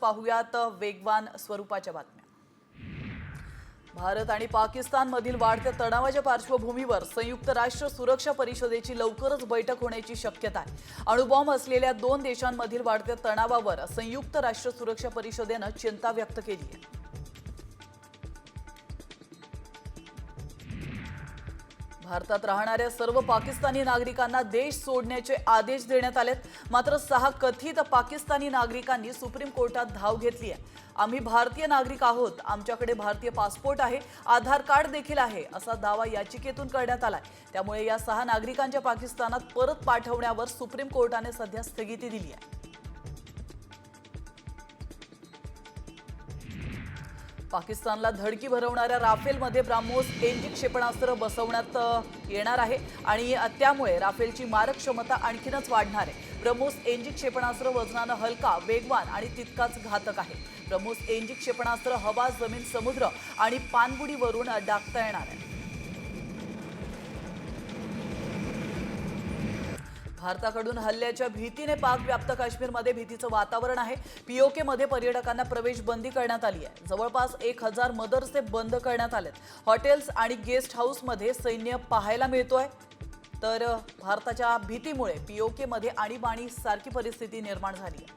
पाहुयात वेगवान स्वरूपाच्या बातम्या। भारत आणि पाकिस्तानमधील वाढत्या तणावाच्या पार्श्वभूमीवर संयुक्त राष्ट्र सुरक्षा परिषदेची लवकरच बैठक होण्याची शक्यता आहे। अणुबॉम्ब असलेल्या दोन देशांमधील वाढत्या तणावावर संयुक्त राष्ट्र सुरक्षा परिषदेने चिंता व्यक्त केली आहे। भारतात राहणाऱ्या सर्व पाकिस्तानी नागरिकांना देश सोडण्याचे आदेश देण्यात आलेत। मात्र 6 कथित पाकिस्तानी नागरिकांनी सुप्रीम कोर्टात धाव घेतली आहे। आम्ही भारतीय नागरिक आहोत, आमच्याकडे भारतीय पासपोर्ट आहे, आधार कार्ड देखील आहे, असा दावा याचिकेतून करण्यात आलाय। त्यामुळे या 6 नागरिकांच्या पाकिस्तानात परत पाठवण्यावर सुप्रीम कोर्टाने सध्या स्थगिती दिली आहे। पाकिस्तानला धडकी भरवणाऱ्या राफेलमध्ये ब्राह्मोस एनजी क्षेपणास्त्र बसवण्यात येणार आहे आणि त्यामुळे राफेलची मारक क्षमता आणखीनच वाढणार आहे। ब्राह्मोस एनजी क्षेपणास्त्र वजनाने हलका, वेगवान आणि तितकाच घातक आहे। ब्राह्मोस एनजी क्षेपणास्त्र हवा, जमीन, समुद्र आणि पाणबुडीवरून डागता येणार आहे। भारताकडून हल्ल्याच्या भीतीने पाक व्याप्त काश्मीरमध्ये भीतीचं वातावरण आहे। पीओके मध्ये पर्यटकांना प्रवेश बंदी करण्यात आली आहे। जवळपास 1000 मदरसे बंद करण्यात आलेत। हॉटेल्स आणि गेस्ट हाऊस मध्ये सैन्य पाहायला मिळतोय। तर भारताच्या भीतीमुळे पीओके मध्ये आणीबाणी सारखी परिस्थिती निर्माण झाली आहे।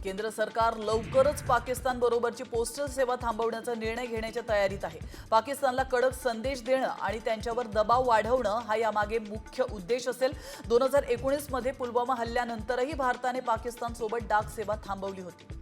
केंद्र सरकार लवकरच पाकिस्तान बरोबरची पोस्टल सेवा थांबवण्याचा निर्णय घेण्याच्या तयारीत आहे। पाकिस्तानला कडक संदेश देणं आणि त्यांच्यावर दबाव वाढवणं हा यामागे मुख्य उद्देश असेल। 2019 मध्ये पुलवामा हल्ल्यानंतरही भारताने पाकिस्तान सोबत डाक सेवा थांबवली होती।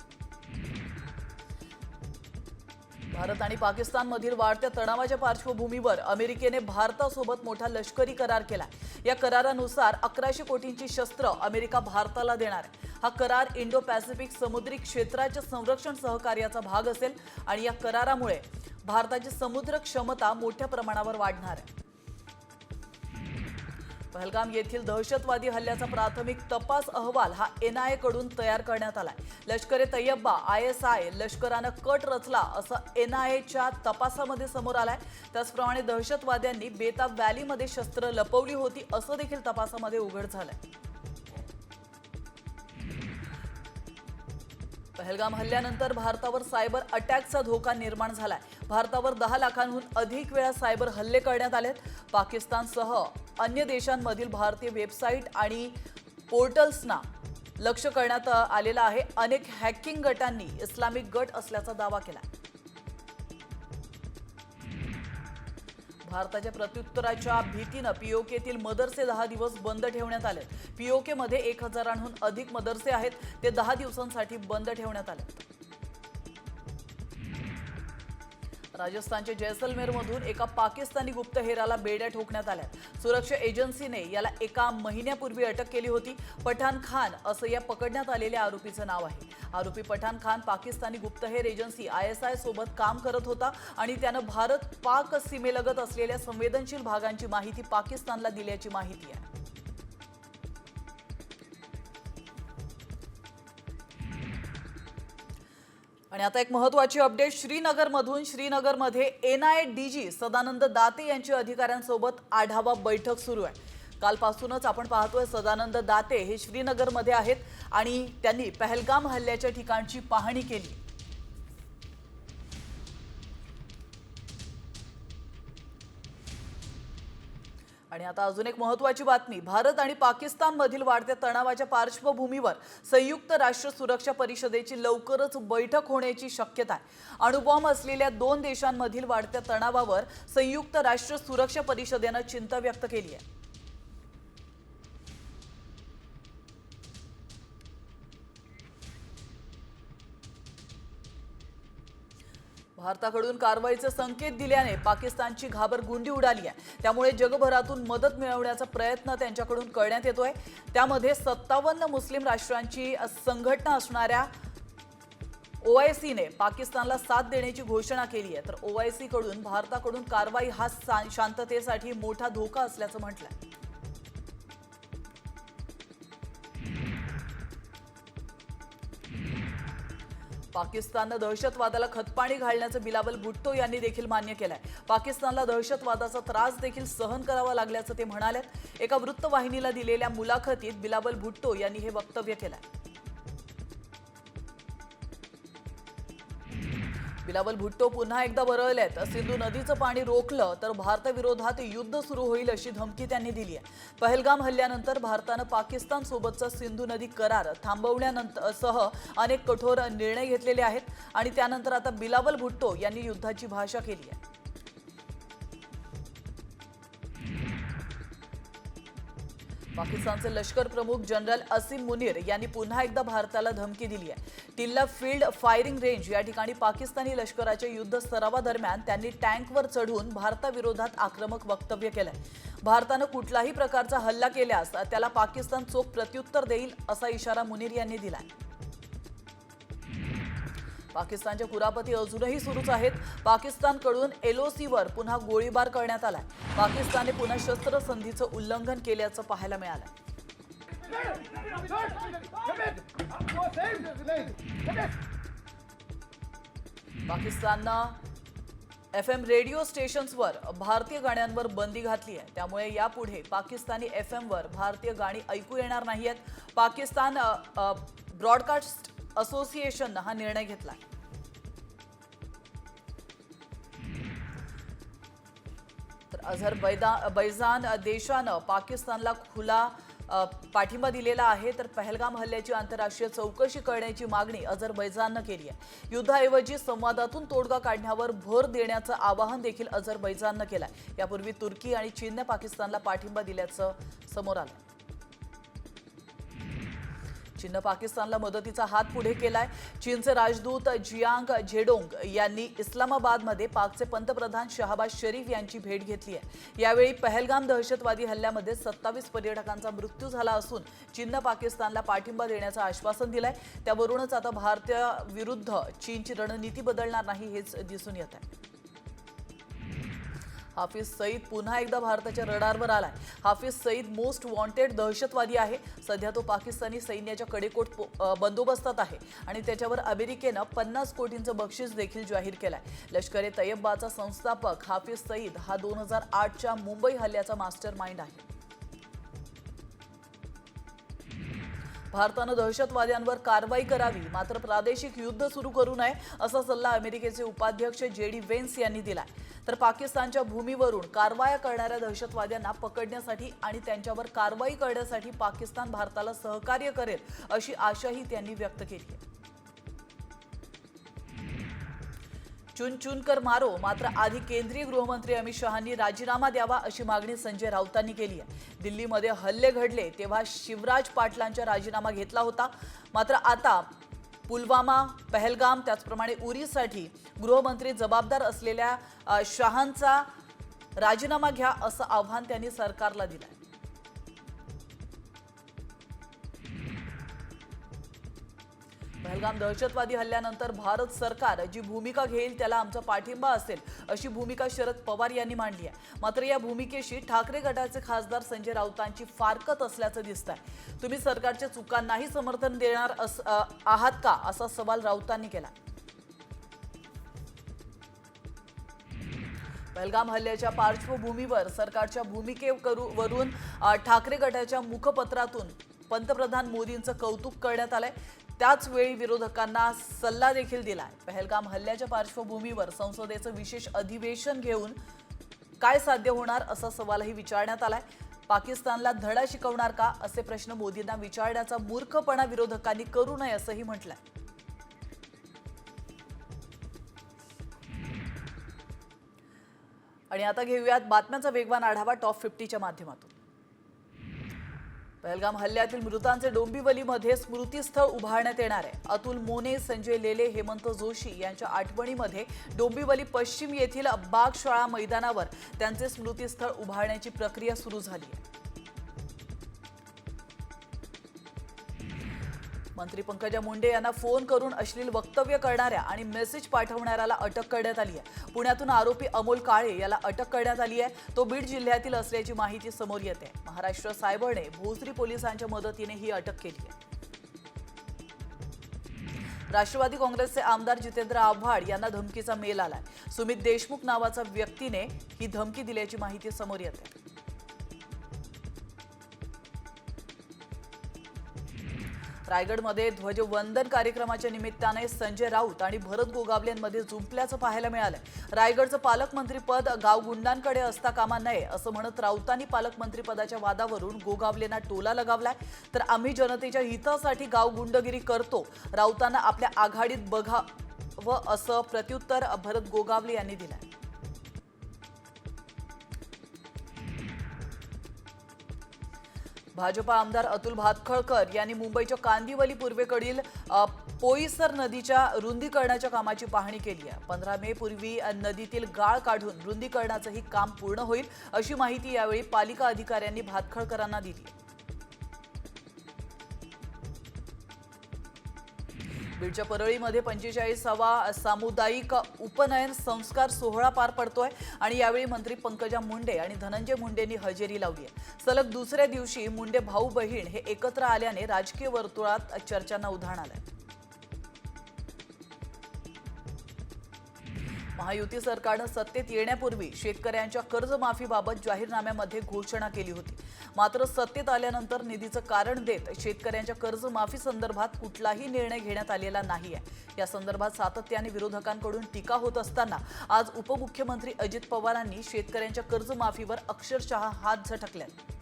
भारत आणि पाकिस्तानमधील वाढत्या तणावाच्या पार्श्वभूमीवर अमेरिकेने भारतासोबत मोठा लष्करी करार केला। या करारानुसार 1100 कोटींची शस्त्र अमेरिका भारताला देणार आहे। हा करार इंडो पॅसिफिक समुद्री क्षेत्राच्या संरक्षण सहकार्याचा भाग असेल आणि या करारामुळे भारताची समुद्र क्षमता मोठ्या प्रमाणावर वाढणार आहे। पहलगाम येथील दहशतवादी हल्ल्याचा प्राथमिक तपास अहवाल हा एनआयए कडून तयार करण्यात आलाय। लष्कर-ए-तैयबा आयएसआय लष्कराने कट रचला असं एनआयएच्या तपासामध्ये समोर आलंय। त्याचप्रमाणे दहशतवाद्यांनी बेताब व्हॅलीमध्ये शस्त्र लपवली होती असं देखील तपासामध्ये उघड झालंय। पहलगाम हल्ल्यानंतर भारतावर सायबर अटॅकचा धोका निर्माण झालाय। भारतावर 10 लाखांहून अधिक वेळा सायबर हल्ले करण्यात आलेत। पाकिस्तानसह अन्य देशांमधील भारतीय वेबसाईट आणि पोर्टल्सना लक्ष्य करण्यात आलेला आहे। अनेक हॅकिंग गटांनी इस्लामिक गट असल्याचा दावा केला। भारताच्या प्रत्युत्तराच्या भीतीने पीओकेतील मदरसे 10 दिवस बंद ठेवण्यात आले। पीओके मध्ये 1000हून अधिक मदरसे आहेत, ते 10 दिवसांसाठी बंद ठेवण्यात आले। राजस्थानच्या जैसलमेरमधून एका पाकिस्तानी गुप्तहेराला बेड्या ठोकण्यात आल्या। सुरक्षा एजन्सीने याला 1 महिन्यापूर्वी अटक केली होती। पठाण खान असं या पकडण्यात आलेल्या आरोपीचं नाव आहे। आरोपी पठाण खान पाकिस्तानी गुप्तहेर एजन्सी आयएसआय सोबत काम करत होता आणि त्यानं भारत-पाक सीमेलगत असलेल्या संवेदनशील भागांची माहिती पाकिस्तानला दिल्याची माहिती आहे। आणि आता एक महत्त्वाची अपडेट श्रीनगरमधून। श्रीनगरमध्ये एनआयए डीजी सदानंद दाते यांची अधिकाऱ्यांसोबत आढावा बैठक सुरू आहे। कालपासूनच आपण पाहतोय सदानंद दाते हे श्रीनगरमध्ये आहेत आणि त्यांनी पहलगाम हल्ल्याच्या ठिकाणची पाहणी केली। आणि आता अजून एक महत्त्वाची बातमी। भारत आणि पाकिस्तानमधील वाढत्या तणावाच्या पार्श्वभूमीवर संयुक्त राष्ट्र सुरक्षा परिषदेची लवकरच बैठक होण्याची शक्यता आहे। अणुबॉम्ब असलेल्या दोन देशांमधील वाढत्या तणावावर संयुक्त राष्ट्र सुरक्षा परिषदेने चिंता व्यक्त केली आहे। भारताकडून कारवाईचे संकेत दिल्याने पाकिस्तानची घाबरगुंडी उडाली आहे। त्यामुळे जगभरातून मदत मिळवण्याचा प्रयत्न त्यांच्याकडून करण्यात येतोय। त्यामध्ये 57 मुस्लिम राष्ट्रांची संघटना असणाऱ्या ओआयसीने पाकिस्तानला साथ देण्याची घोषणा केली आहे। तर ओआयसी कडून भारताकडून कारवाई हा शांततेसाठी मोठा धोका असल्याचं म्हटलंय। पाकिस्ताननं दहशतवादाला खतपाणी घालण्याचं बिलावल भुट्टो यांनी देखील मान्य केलंय। पाकिस्तानला दहशतवादाचा त्रास देखील सहन करावा लागल्याचं ते म्हणालेत। एका वृत्तवाहिनीला दिलेल्या मुलाखतीत बिलावल भुट्टो यांनी हे वक्तव्य केलंय। बिलावल भुट्टो पुन्हा एकदा बरळलेत। सिंधू नदीचं पाणी रोखलं तर भारताविरोधात युद्ध सुरू होईल अशी धमकी त्यांनी दिली आहे। पहलगाम हल्ल्यानंतर भारतानं पाकिस्तान सोबतचा सिंधू नदी करार थांबवण्यानंतर सह अनेक कठोर निर्णय घेतलेले आहेत आणि त्यानंतर आता बिलावल भुट्टो यांनी युद्धाची भाषा केली आहे। पाकिस्तानचे लष्कर प्रमुख जनरल असीम मुनीर यांनी पुन्हा एकदा भारताला धमकी दिली आहे। टिल्ला फील्ड फायरिंग रेंज या ठिकाणी पाकिस्तानी लष्कराच्या युद्ध सरावादरम्यान त्यांनी टँकवर चढून भारताविरोधात आक्रमक वक्तव्य केलंय। भारतानं कुठलाही प्रकारचा हल्ला केल्यास त्याला पाकिस्तान चोख प्रत्युत्तर देईल असा इशारा मुनीर यांनी दिलाय। पाकिस्तानच्या कुरापती अजूनही सुरूच आहेत। पाकिस्तानकडून एलओसीवर पुन्हा गोळीबार करण्यात आलाय। पाकिस्तानने पुन्हा शस्त्रसंधीचं उल्लंघन केल्याचं पाहायला मिळालं। पाकिस्ताननं FM रेडिओ स्टेशन्सवर भारतीय गाण्यांवर बंदी घातली आहे। त्यामुळे यापुढे पाकिस्तानी FM वर भारतीय गाणी ऐकू येणार नाहीयेत। पाकिस्तान ब्रॉडकास्ट असोसिएशननं हा निर्णय घेतला। तर अझरबैजान देशानं पाकिस्तानला खुला पाठिंबा दिलेला आहे। तर पहलगाम हल्ल्याची आंतरराष्ट्रीय चौकशी करण्याची मागणी अझरबैजाननं केली आहे। युद्धाऐवजी संवादातून तोडगा काढण्यावर भर देण्याचं आवाहन देखील अझरबैजाननं केलंय। यापूर्वी तुर्की आणि चीनने पाकिस्तानला पाठिंबा दिल्याचं समोर आलं। चीननं पाकिस्तानला मदतीचा हात पुढे केलाय। चीनचे राजदूत जियांग झेडोंग यांनी इस्लामाबादमध्ये पाकचे पंतप्रधान शहबाज शरीफ यांची भेट घेतली आहे। यावेळी पहलगाम दहशतवादी हल्ल्यामध्ये 27 पर्यटकांचा मृत्यू झाला असून चीननं पाकिस्तानला पाठिंबा देण्याचं आश्वासन दिलंय। त्यावरूनच आता भारताविरुद्ध चीनची रणनीती बदलणार नाही हेच दिसून येत आहे। हाफिज सईद पुन्हा एकदा भारताच्या रडारवर आलाय। हाफिज सईद मोस्ट वॉन्टेड दहशतवादी आहे। सध्या तो पाकिस्तानी सैन्याच्या कडेकोट बंदोबस्तात आहे आणि त्याच्यावर अमेरिकेनं 50 कोटींचं बक्षीस देखील जाहीर केलंय। लष्कर-ए-तैयबाचा संस्थापक हाफिज सईद हा 2008च्या मुंबई हल्ल्याचा मास्टर माइंड आहे। भारतानं दहशतवाद्यांवर कारवाई करावी मात्र प्रादेशिक युद्ध सुरू करू नये असा सल्ला अमेरिकेचे उपाध्यक्ष जेडी वेन्स यांनी दिलाय। तर पाकिस्तानच्या भूमीवरून कारवाया करणाऱ्या दहशतवाद्यांना पकडण्यासाठी आणि त्यांच्यावर कारवाई करण्यासाठी पाकिस्तान भारताला सहकार्य करेल अशी आशाही त्यांनी व्यक्त केली आहे। चुन चुन कर मारो मात्र आधी केंद्रीय गृहमंत्री अमित शहांनी राजीनामा द्यावा अशी मागणी संजय राऊतांनी केली आहे। दिल्लीमध्ये हल्ले घडले तेव्हा शिवराज पाटलांचा राजीनामा घेतला होता मात्र आता पुलवामा, पहलगाम त्याचप्रमाणे उरीसाठी गृहमंत्री जबाबदार असलेल्या शहांचा राजीनामा घ्या असं आव्हान त्यांनी सरकारला दिलंय। पहलगाम दहशतवादी हल्ल्यानंतर भारत सरकार जी भूमिका घेईल त्याला आमचा पाठिंबा असेल अशी भूमिका शरद पवार यांनी मांडली आहे। मात्र या भूमिकेशी ठाकरे गटाचे खासदार संजय राऊतांची फारकत असल्याचं दिसतंय। तुम्ही सरकारच्या चुकांनाही समर्थन देणार आहात का असा सवाल राऊतांनी केला। पहलगाम हल्ल्याच्या पार्श्वभूमीवर सरकारच्या भूमिकेवरून ठाकरे गटाच्या मुखपत्रातून पंतप्रधान मोदींचं कौतुक करण्यात आलंय। त्याच वेळी विरोधकांना सल्ला देखील दिलाय। पहलगाम हल्ल्याच्या पार्श्वभूमीवर संसदेचं विशेष अधिवेशन घेऊन काय साध्य होणार असा सवालही विचारण्यात आलाय। पाकिस्तानला धडा शिकवणार का असे प्रश्न मोदींना विचारण्याचा मूर्खपणा विरोधकांनी करू नये असंही म्हटलंय। आणि आता घेऊयात बातम्यांचा वेगवान आढावा टॉप 50च्या माध्यमातून। पहलगाम हल्ल्यातील मृतांचे डोंबिवलीमध्ये स्मृतीस्थळ उभारण्यात येणार आहे। अतुल मोने, संजय लेले, हेमंत जोशी यांच्या आठवणीमध्ये डोंबिवली पश्चिम येथील बागशाळा मैदानावर त्यांचे स्मृतीस्थळ उभारण्याची प्रक्रिया सुरू झाली आहे। मंत्री पंकजा मुंडे यांना फोन करून अश्लील वक्तव्य करणाऱ्या आणि मेसेज पाठवणाऱ्याला अटक करण्यात आली आहे। पुण्यातून आरोपी अमोल काळे याला अटक करण्यात आली आहे। तो बीड जिल्ह्यातील असल्याची माहिती समोर येते। महाराष्ट्र सायबरने भोसरी पोलिसांच्या मदतीने ही अटक केली आहे। राष्ट्रवादी काँग्रेसचे आमदार जितेंद्र आव्हाड यांना धमकीचा मेल आलाय। सुमित देशमुख नावाचा व्यक्तीने ही धमकी दिल्याची माहिती समोर येते। रायगडमध्ये ध्वजवंदन कार्यक्रमाच्या निमित्ताने संजय राऊत आणि भरत गोगावलेंमध्ये जुंपल्याचं पाहायला मिळालंय। रायगडचं पालकमंत्रीपद गावगुंडांकडे असता कामा नये असं म्हणत राऊतांनी पालकमंत्रीपदाच्या वादावरून गोगावलेंना टोला लगावलाय। तर आम्ही जनतेच्या हितासाठी गावगुंडगिरी करतो, राऊतांना आपल्या आघाडीत बघावं असं प्रत्युत्तर भरत गोगावले यांनी दिलंय। भाजपा आमदार अतुल भातखळकर यांनी मुंबईच्या कांदिवली पूर्वेकडील पोईसर नदीच्या रुंदीकरणाच्या कामाची पाहणी केली आहे। 15 मे पूर्वी नदीतील गाळ काढून रुंदीकरणाचंही काम पूर्ण होईल अशी माहिती यावेळी पालिका अधिकाऱ्यांनी भातखळकरांना दिली। बीडच्या परळीमध्ये 45वा सामुदायिक उपनयन संस्कार सोहळा पार पडतोय आणि यावेळी मंत्री पंकजा मुंडे आणि धनंजय मुंडेंनी हजेरी लावली आहे। सलग दुसऱ्या दिवशी मुंडे भाऊ बहीण हे एकत्र आल्याने राजकीय वर्तुळात चर्चांना उधाण आलंय। महायुती सरकारनं सत्तेत येण्यापूर्वी शेतकऱ्यांच्या कर्जमाफीबाबत जाहीरनाम्यामध्ये घोषणा केली होती। मात्र सत्तेत आल्यानंतर निधीचं कारण देत शेतकऱ्यांच्या कर्जमाफी संदर्भात कुठलाही निर्णय घेण्यात आलेला नाहीये। या संदर्भात सातत्याने विरोधकांकडून टीका होत असताना आज उपमुख्यमंत्री अजित पवारांनी शेतकऱ्यांच्या कर्जमाफीवर अक्षरशः हात झटकलेत।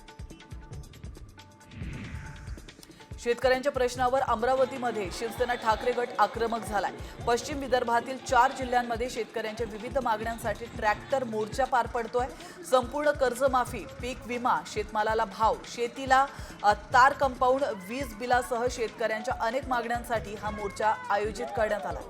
शेतकऱ्यांच्या प्रश्नावर अमरावतीमध्ये शिवसेना ठाकरे गट आक्रमक झालाय। पश्चिम विदर्भातील 4 जिल्ह्यांमध्ये शेतकऱ्यांच्या विविध मागण्यांसाठी ट्रॅक्टर मोर्चा पार पडतोय। संपूर्ण कर्जमाफी, पीक विमा, शेतमालाला भाव, शेतीला तार कंपाऊंड, वीज बिलासह शेतकऱ्यांच्या अनेक मागण्यांसाठी हा मोर्चा आयोजित करण्यात आला।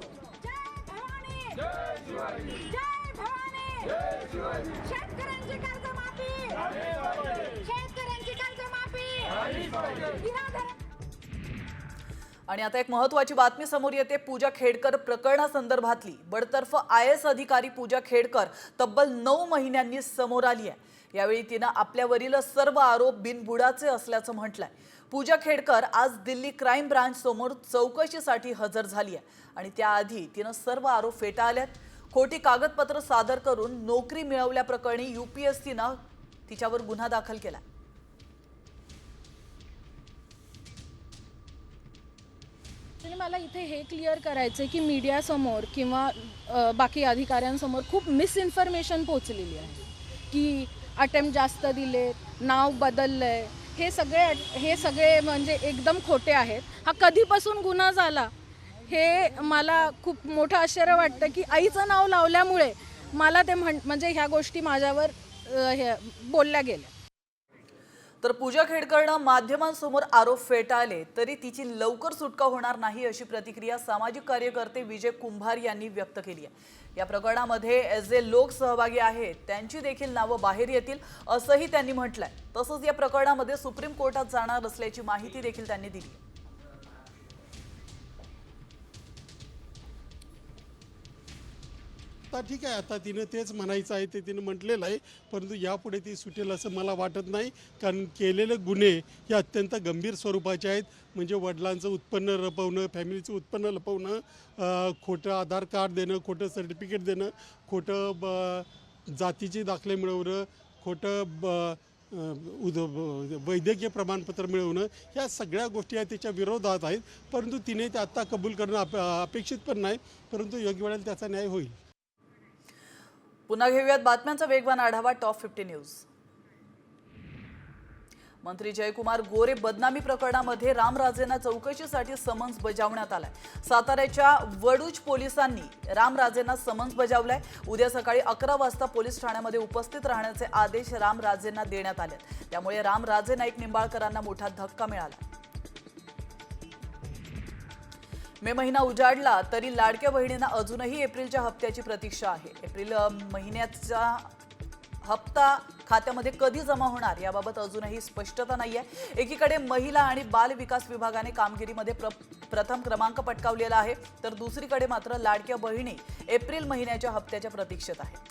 आणि आता एक महत्त्वाची बातमी समोर येते। पूजा खेडकर प्रकरणासंदर्भातली बडतर्फ IAS अधिकारी पूजा खेडकर तब्बल 9 महिन्यांनी समोर आली आहे। यावेळी तिनं आपल्यावरील सर्व आरोप बिनबुडाचे असल्याचं म्हटलंय। पूजा खेडकर आज दिल्ली क्राईम ब्रांच समोर चौकशीसाठी हजर झाली आहे आणि त्याआधी तिनं सर्व आरोप फेटाळलेत। खोटी कागदपत्र सादर करून नोकरी मिळवल्याप्रकरणी UPSCनं तिच्यावर गुन्हा दाखल केला। मला इथे हे क्लिअर करायचं की मीडिया समोर किंवा बाकी अधिकाऱ्यांसमोर खूप मिसइन्फॉर्मेशन पोहोचलेली आहे की अटेम्प्ट जास्त दिले, नाव बदललंय, हे सगळे म्हणजे एकदम खोटे आहेत। हा कधीपासून गुन्हा झाला हे मला खूप मोठं आश्चर्य वाटतं की आईचं नाव लावल्यामुळे मला ते म्हणजे ह्या गोष्टी माझ्यावर बोलल्या गेल्या। तर पूजा खेडकरनं माध्यमांसमोर आरोप फेटाळले तरी तिची लवकर सुटका होणार नाही अशी प्रतिक्रिया सामाजिक कार्यकर्ते विजय कुंभार यांनी व्यक्त केली आहे। या प्रकरणामध्ये जे लोक सहभागी आहेत त्यांची देखील नावं बाहेर येतील असंही त्यांनी म्हटलंय। तसंच या प्रकरणामध्ये सुप्रीम कोर्टात जाणार असल्याची माहिती देखील त्यांनी दिली। आता ठीक आहे, आता तिने तेच म्हणायचं आहे ते तिने म्हटलेलं आहे, परंतु यापुढे ती सुटेल असं मला वाटत नाही। कारण केलेले गुन्हे हे अत्यंत गंभीर स्वरूपाचे आहेत। म्हणजे वडिलांचं उत्पन्न लपवणं, फॅमिलीचं उत्पन्न लपवणं, खोटं आधार कार्ड देणं, खोटं सर्टिफिकेट देणं, खोटं जातीचे दाखले मिळवणं, खोटं वैद्यकीय प्रमाणपत्र मिळवणं, ह्या सगळ्या गोष्टी आहेत त्याच्या विरोधात आहेत। परंतु तिने ते आत्ता कबूल करणं अपेक्षित पण नाही, परंतु योग्य वेळेला त्याचा न्याय होईल। पुन्हा घेऊयात बातम्यांचा वेगवान आढावा टॉप 50 न्यूज। मंत्री जयकुमार गोरे बदनामी प्रकरणामध्ये रामराजेंना चौकशीसाठी समन्स बजावण्यात आलाय। साताऱ्याच्या वडूज पोलिसांनी रामराजेंना समन्स बजावलाय। उद्या सकाळी 11 वाजता पोलीस ठाण्यामध्ये उपस्थित राहण्याचे आदेश रामराजेंना देण्यात आले। त्यामुळे रामराजे नाईक निंबाळकरांना मोठा धक्का मिळाला। मे महिना उजाडला तरी लाडक्या बहिणींना अजूनही एप्रिलच्या हप्त्याची प्रतीक्षा आहे। एप्रिल महिन्याचा हप्ता खात्यामध्ये कधी जमा होणार याबाबत अजूनही स्पष्टता नाहीये। एकीकडे महिला आणि बाल विकास विभागाने कामगिरीमध्ये प्रथम क्रमांक पटकावलेला आहे, तर दुसरीकडे मात्र लाडक्या बहिणी एप्रिल महिन्याच्या हप्त्याच्या प्रतीक्षेत आहेत।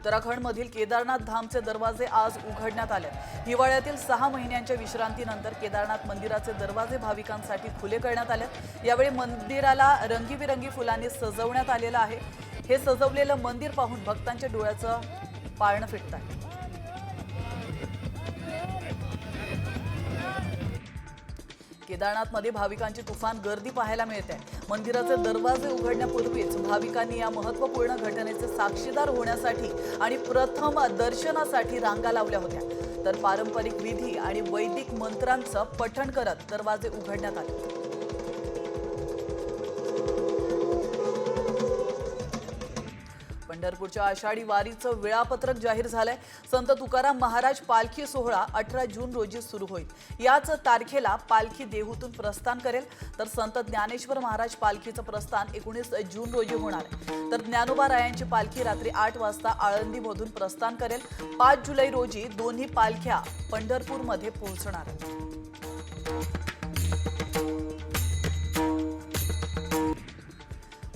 उत्तराखंडमधील केदारनाथ धामचे दरवाजे आज उघडण्यात आले. हिवाळ्यातील 6 महिन्यांच्या विश्रांतीनंतर केदारनाथ मंदिराचे दरवाजे भाविकांसाठी खुले करण्यात आले. यावेळी मंदिराला रंगीबिरंगी फुलांनी सजवण्यात आलेलं आहे. हे सजवलेलं मंदिर पाहून भक्तांच्या डोळ्याचं पारणं फिटत आहे. केदारनाथमध्ये भाविकांची तुफान गर्दी पाहायला मिळते. मंदिराचे दरवाजे उघडण्यापूर्वीच भाविकांनी या महत्त्वपूर्ण घटनेचे साक्षीदार होण्यासाठी आणि प्रथम दर्शनासाठी रांगा लावल्या होत्या. तर पारंपरिक विधी आणि वैदिक मंत्रांचं पठण करत दरवाजे उघडण्यात आले. पंढरपूरच्या आषाढी वारीचं वेळापत्रक जाहीर झालंय. संत तुकाराम महाराज पालखी सोहळा 18 जून रोजी सुरू होईल. याच तारखेला पालखी देहूतून प्रस्थान करेल. तर संत ज्ञानेश्वर महाराज पालखीचं प्रस्थान 19 जून रोजी होणार आहे. तर ज्ञानोबा रायांची पालखी रात्री 8 वाजता आळंदीमधून प्रस्थान करेल. 5 जुलै रोजी दोन्ही पालख्या पंढरपूरमध्ये पोहोचणार आहेत.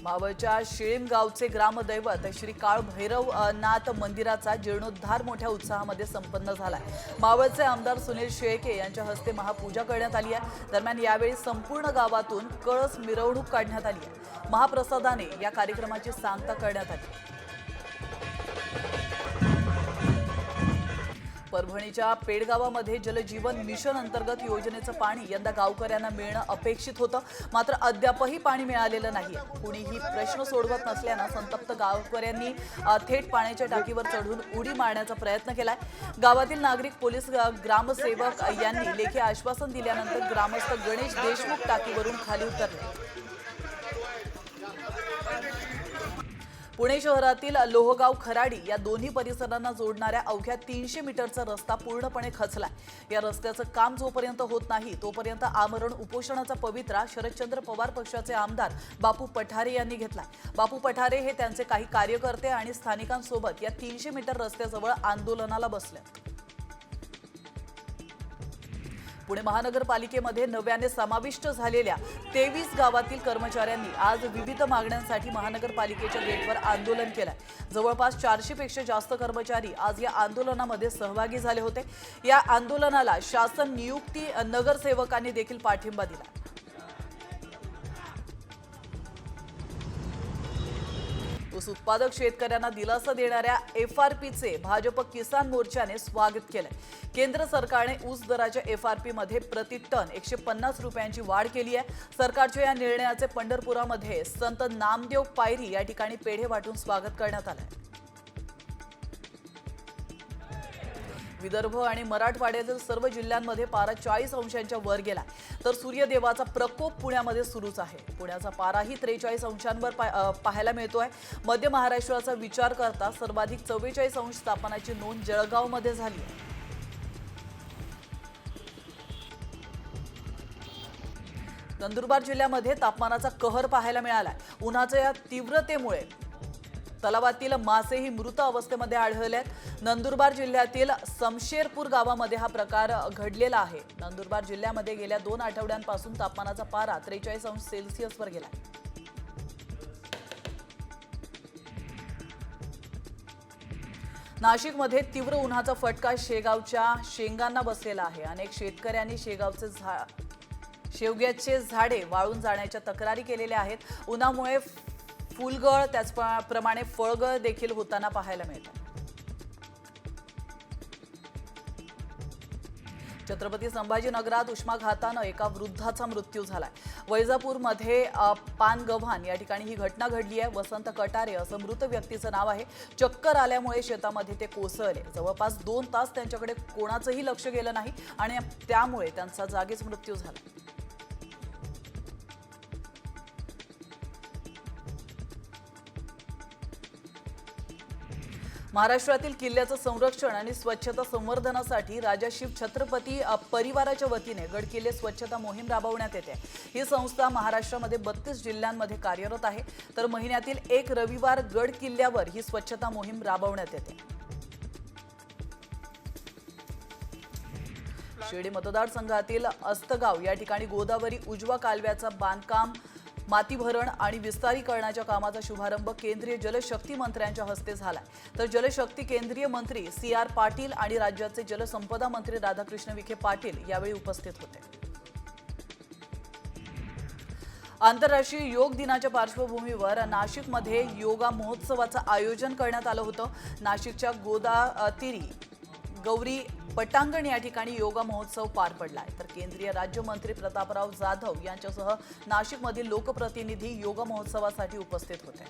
मावळच्या शिळीम गावचे ग्रामदैवत श्री काळ भैरव नाथ मंदिराचा जीर्णोद्धार मोठ्या उत्साहामध्ये संपन्न झालाय. मावळचे आमदार सुनील शेळके यांच्या हस्ते महापूजा करण्यात आली आहे. दरम्यान यावेळी संपूर्ण गावातून कळस मिरवणूक काढण्यात आली आहे. महाप्रसादाने या कार्यक्रमाची सांगता करण्यात आली. परभणीच्या पेडगावामध्ये जलजीवन मिशन अंतर्गत योजनेचं पाणी यंदा गावकऱ्यांना मिळणं अपेक्षित होतं. मात्र अद्यापही पाणी मिळालेलं नाही. कुणीही प्रश्न सोडवत नसल्यानं संतप्त गावकऱ्यांनी थेट पाण्याच्या टाकीवर चढून उडी मारण्याचा प्रयत्न केलाय. गावातील नागरिक, पोलीस, ग्रामसेवक यांनी लेखी आश्वासन दिल्यानंतर ग्रामस्थ गणेश देशमुख टाकीवरून खाली उतरले. पुणे शहरातील लोहगाव खराडी या दोन्ही परिसरांना जोडणाऱ्या अवघ्या 300 मीटरचा रस्ता पूर्णपणे खचलाय. या रस्त्याचं काम जोपर्यंत होत नाही तोपर्यंत आमरण उपोषणाचा पवित्रा शरदचंद्र पवार पक्षाचे आमदार बापू पठारे यांनी घेतलाय. बापू पठारे हे त्यांचे काही कार्यकर्ते आणि स्थानिकांसोबत या 300 मीटर रस्त्याजवळ आंदोलनाला बसले. पुणे महानगरपालिकेमध्ये नव्याने समाविष्ट झालेल्या 23 गावातील कर्मचाऱ्यांनी आज विविध मागण्यांसाठी महानगरपालिकेच्या गेटवर आंदोलन केलंय. जवळपास 400 पेक्षा जास्त कर्मचारी आज या आंदोलनामध्ये सहभागी झाले होते. या आंदोलनाला शासन नियुक्ती नगरसेवकांनी देखील पाठिंबा दिला. ऊस उत्पादक शेतकऱ्यांना दिलासा देणाऱ्या FRPचे भाजप किसान मोर्चाने स्वागत केलंय. केंद्र सरकारने ऊस दराच्या FRP मध्ये प्रति टन 150 रुपयांची वाढ केली आहे. सरकारच्या या निर्णयाचे पंढरपुरामध्ये संत नामदेव पायरी या ठिकाणी पेढे वाटून स्वागत करण्यात आलंय. विदर्भ आणि मराठवाड्यातील सर्व जिल्ह्यांमध्ये पारा 40 अंशांच्या वर गेला. तर सूर्यदेवाचा प्रकोप पुण्यामध्ये सुरूच आहे. पुण्याचा पाराही 43 अंशांवर पाहायला मिळतोय. मध्य महाराष्ट्राचा विचार करता सर्वाधिक 44 अंश तापमानाची नोंद जळगावमध्ये झाली आहे. नंदुरबार जिल्ह्यामध्ये तापमानाचा कहर पाहायला मिळाला. उन्हाच्या या तीव्रतेमुळे तलावातील मासेही मृत अवस्थेमध्ये आढळले आहेत. नंदुरबार जिल्ह्यातील समशेरपूर गावामध्ये हा प्रकार घडलेला आहे. नंदुरबार जिल्ह्यामध्ये गेल्या 2 आठवड्यांपासून तापमानाचा पारा 43 अंश सेल्सिअसवर गेला. नाशिकमध्ये तीव्र उन्हाचा फटका शेगावच्या शेंगांना बसलेला आहे. अनेक शेतकऱ्यांनी शेवग्याचे झाडे वाळून जाण्याच्या तक्रारी केलेल्या आहेत. उन्हामुळे फुलगळ त्याचप्रमाणे फळगळ देखील होताना पाहायला मिळतं. छत्रपती संभाजीनगरात उष्माघातानं एका वृद्धाचा मृत्यू झालाय. वैजापूरमध्ये पानगव्हाण या ठिकाणी ही घटना घडली आहे. वसंत कटारे असं मृत व्यक्तीचं नाव आहे. चक्कर आल्यामुळे शेतामध्ये ते कोसळले. जवळपास 2 तास त्यांच्याकडे कोणाचंही लक्ष गेलं नाही आणि त्यामुळे त्यांचा जागीच मृत्यू झाला. महाराष्ट्रातील किल्ल्याचं संरक्षण आणि स्वच्छता संवर्धनासाठी राजा शिव छत्रपती परिवाराच्या वतीने गडकिल्ले स्वच्छता मोहीम राबवण्यात येते. ही संस्था महाराष्ट्रामध्ये 32 जिल्ह्यांमध्ये कार्यरत आहे. तर महिन्यातील 1 रविवार गड किल्ल्यावर ही स्वच्छता मोहीम राबवण्यात येते. शिर्डी मतदारसंघातील अस्तगाव या ठिकाणी गोदावरी उजवा कालव्याचं बांधकाम माती भरण आणि विस्तारीकरणाच्या कामाचा शुभारंभ केंद्रीय जलशक्ती मंत्र्यांच्या हस्ते झालाय. तर जलशक्ती केंद्रीय मंत्री CR पाटील आणि राज्याचे जलसंपदा मंत्री राधाकृष्ण विखे पाटील यावेळी उपस्थित होते. आंतरराष्ट्रीय योग दिनाच्या पार्श्वभूमीवर नाशिकमध्ये योगा महोत्सवाचं आयोजन करण्यात आलं होतं. नाशिकच्या गोदातीरी गौरी पटांगण या ठिकाणी योगा महोत्सव पार पडलाय. तर केंद्रीय राज्यमंत्री प्रतापराव जाधव यांच्यासह नाशिकमधील लोकप्रतिनिधी योगा महोत्सवासाठी उपस्थित होते.